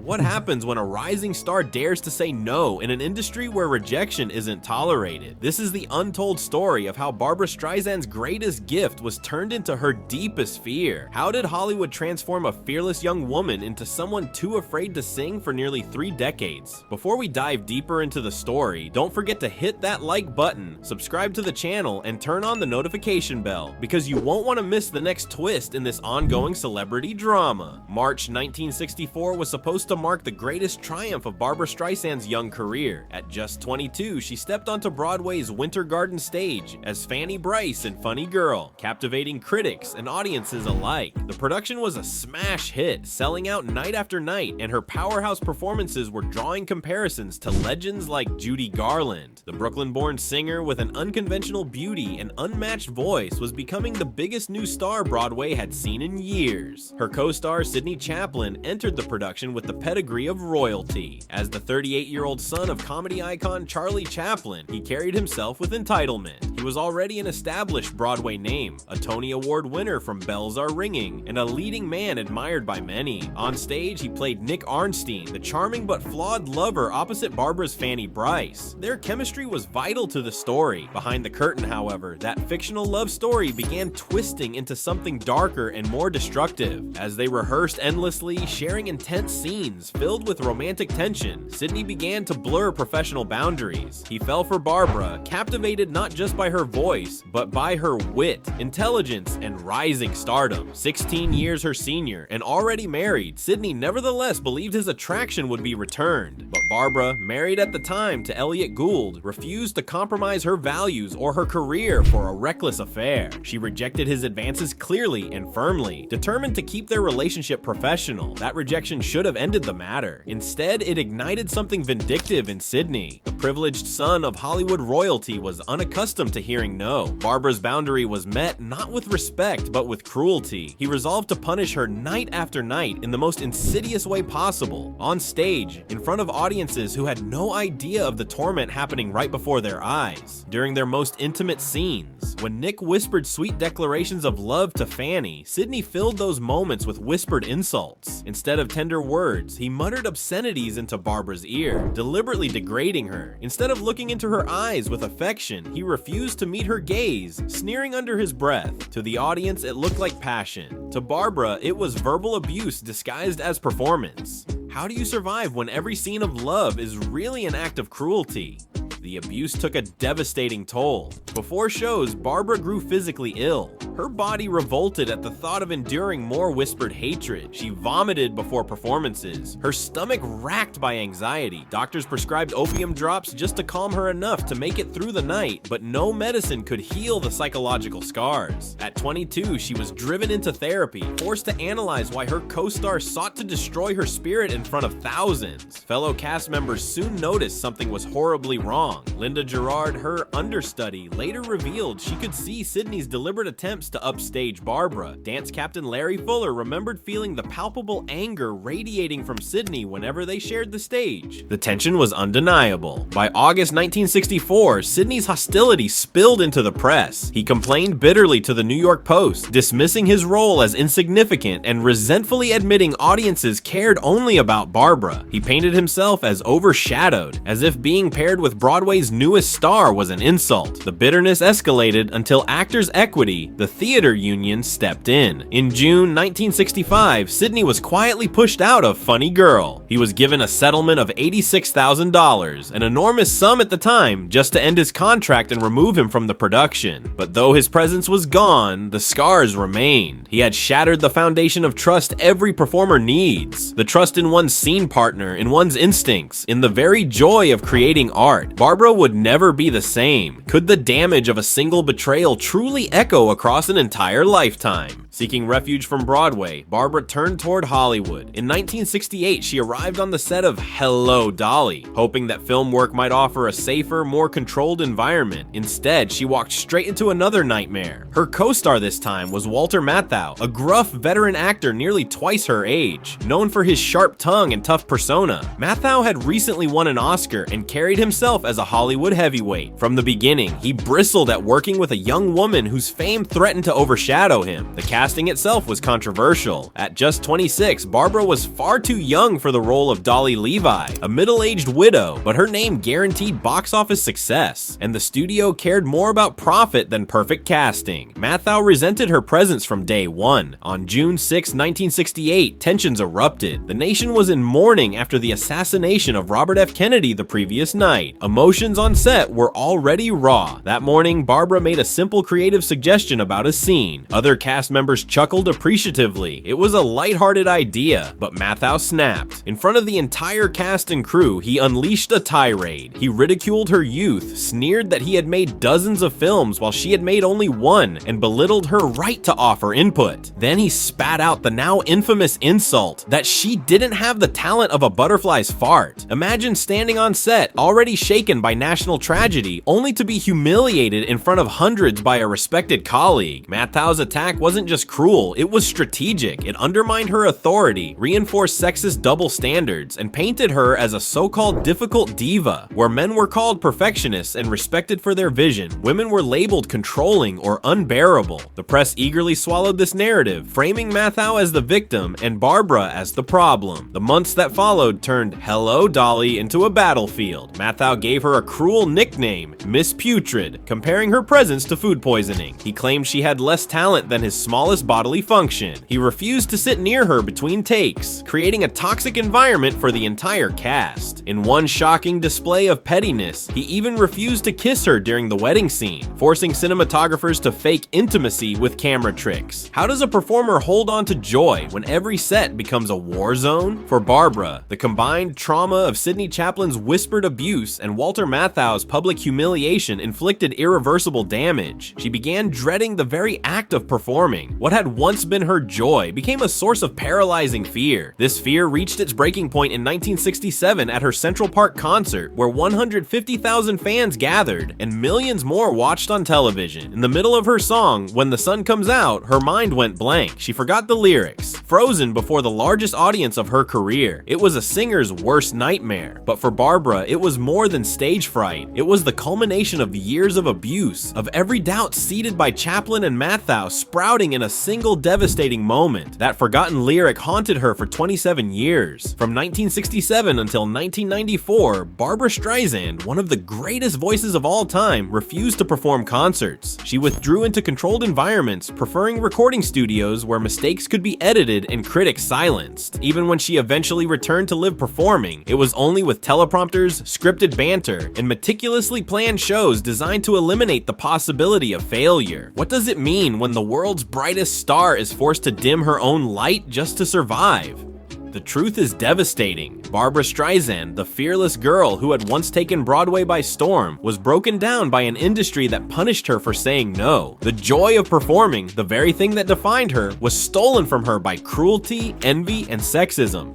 What happens when a rising star dares to say no in an industry where rejection isn't tolerated? This is the untold story of how Barbra Streisand's greatest gift was turned into her deepest fear. How did Hollywood transform a fearless young woman into someone too afraid to sing for nearly 3 decades? Before we dive deeper into the story, don't forget to hit that like button, subscribe to the channel, and turn on the notification bell, because you won't want to miss the next twist in this ongoing celebrity drama. March 1964 was supposed to mark the greatest triumph of Barbra Streisand's young career. At just 22, she stepped onto Broadway's Winter Garden stage as Fanny Brice in Funny Girl, captivating critics and audiences alike. The production was a smash hit, selling out night after night, and her powerhouse performances were drawing comparisons to legends like Judy Garland. The Brooklyn-born singer with an unconventional beauty and unmatched voice was becoming the biggest new star Broadway had seen in years. Her co-star Sidney Chaplin entered the production with the pedigree of royalty. As the 38-year-old son of comedy icon Charlie Chaplin, he carried himself with entitlement. He was already an established Broadway name, a Tony Award winner from Bells Are Ringing, and a leading man admired by many. On stage, he played Nick Arnstein, the charming but flawed lover opposite Barbra's Fanny Brice. Their chemistry was vital to the story. Behind the curtain, however, that fictional love story began twisting into something darker and more destructive. As they rehearsed endlessly, sharing intense scenes filled with romantic tension, Sidney began to blur professional boundaries. He fell for Barbra, captivated not just by her voice, but by her wit, intelligence, and rising stardom. 16 years her senior and already married, Sidney nevertheless believed his attraction would be returned. But Barbra, married at the time to Elliot Gould, refused to compromise her values or her career for a reckless affair. She rejected his advances clearly and firmly, determined to keep their relationship professional. That rejection should have ended the matter. Instead, it ignited something vindictive in Sidney. The privileged son of Hollywood royalty was unaccustomed to hearing no. Barbra's boundary was met not with respect, but with cruelty. He resolved to punish her night after night in the most insidious way possible. On stage, in front of audiences who had no idea of the torment happening right before their eyes. During their most intimate scenes, when Nick whispered sweet declarations of love to Fanny, Sidney filled those moments with whispered insults. Instead of tender words, he muttered obscenities into Barbra's ear, deliberately degrading her. Instead of looking into her eyes with affection, he refused to meet her gaze, sneering under his breath. To the audience, it looked like passion. To Barbra, it was verbal abuse disguised as performance. How do you survive when every scene of love is really an act of cruelty? The abuse took a devastating toll. Before shows, Barbra grew physically ill. Her body revolted at the thought of enduring more whispered hatred. She vomited before performances, her stomach racked by anxiety. Doctors prescribed opium drops just to calm her enough to make it through the night, but no medicine could heal the psychological scars. At 22, she was driven into therapy, forced to analyze why her co-star sought to destroy her spirit in front of thousands. Fellow cast members soon noticed something was horribly wrong. Linda Gerard, her understudy, later revealed she could see Sidney's deliberate attempts to upstage Barbra. Dance captain Larry Fuller remembered feeling the palpable anger radiating from Sidney whenever they shared the stage. The tension was undeniable. By August 1964, Sidney's hostility spilled into the press. He complained bitterly to the New York Post, dismissing his role as insignificant and resentfully admitting audiences cared only about Barbra. He painted himself as overshadowed, as if being paired with Broadway's newest star was an insult. The bitterness escalated until Actors Equity, the theater union, stepped in. In June 1965, Sidney was quietly pushed out of Funny Girl. He was given a settlement of $86,000, an enormous sum at the time, just to end his contract and remove him from the production. But though his presence was gone, the scars remained. He had shattered the foundation of trust every performer needs. The trust in one's scene partner, in one's instincts, in the very joy of creating art. Barbra would never be the same. Could the damage of a single betrayal truly echo across an entire lifetime? Seeking refuge from Broadway, Barbra turned toward Hollywood. In 1968, she arrived on the set of Hello, Dolly, hoping that film work might offer a safer, more controlled environment. Instead, she walked straight into another nightmare. Her co-star this time was Walter Matthau, a gruff veteran actor nearly twice her age, known for his sharp tongue and tough persona. Matthau had recently won an Oscar and carried himself as as a Hollywood heavyweight. From the beginning, he bristled at working with a young woman whose fame threatened to overshadow him. The casting itself was controversial. At just 26, Barbra was far too young for the role of Dolly Levi, a middle-aged widow, but her name guaranteed box office success, and the studio cared more about profit than perfect casting. Matthau resented her presence from day one. On June 6, 1968, tensions erupted. The nation was in mourning after the assassination of Robert F. Kennedy the previous night. Emotions on set were already raw. That morning, Barbra made a simple creative suggestion about a scene. Other cast members chuckled appreciatively. It was a lighthearted idea, but Matthau snapped. In front of the entire cast and crew, he unleashed a tirade. He ridiculed her youth, sneered that he had made dozens of films while she had made only one, and belittled her right to offer input. Then he spat out the now infamous insult that she didn't have the talent of a butterfly's fart. Imagine standing on set, already shaken by national tragedy, only to be humiliated in front of hundreds by a respected colleague. Matthau's attack wasn't just cruel, it was strategic. It undermined her authority, reinforced sexist double standards, and painted her as a so-called difficult diva. Where men were called perfectionists and respected for their vision, women were labeled controlling or unbearable. The press eagerly swallowed this narrative, framing Matthau as the victim and Barbra as the problem. The months that followed turned Hello Dolly into a battlefield. Matthau gave her a cruel nickname, Miss Putrid, comparing her presence to food poisoning. He claimed she had less talent than his smallest bodily function. He refused to sit near her between takes, creating a toxic environment for the entire cast. In one shocking display of pettiness, he even refused to kiss her during the wedding scene, forcing cinematographers to fake intimacy with camera tricks. How does a performer hold on to joy when every set becomes a war zone? For Barbra, the combined trauma of Sidney Chaplin's whispered abuse and Walter Matthau's public humiliation inflicted irreversible damage. She began dreading the very act of performing. What had once been her joy became a source of paralyzing fear. This fear reached its breaking point in 1967 at her Central Park concert, where 150,000 fans gathered and millions more watched on television. In the middle of her song, When the Sun Comes Out, her mind went blank. She forgot the lyrics, frozen before the largest audience of her career. It was a singer's worst nightmare. But for Barbra, it was more than stage fright. It was the culmination of years of abuse, of every doubt seeded by Chaplin and Matthau sprouting in a single devastating moment. That forgotten lyric haunted her for 27 years. From 1967 until 1994, Barbra Streisand, one of the greatest voices of all time, refused to perform concerts. She withdrew into controlled environments, preferring recording studios where mistakes could be edited and critics silenced. Even when she eventually returned to live performing, it was only with teleprompters, scripted banter, and meticulously planned shows designed to eliminate the possibility of failure. What does it mean when the world's brightest star is forced to dim her own light just to survive? The truth is devastating. Barbra Streisand, the fearless girl who had once taken Broadway by storm, was broken down by an industry that punished her for saying no. The joy of performing, the very thing that defined her, was stolen from her by cruelty, envy, and sexism.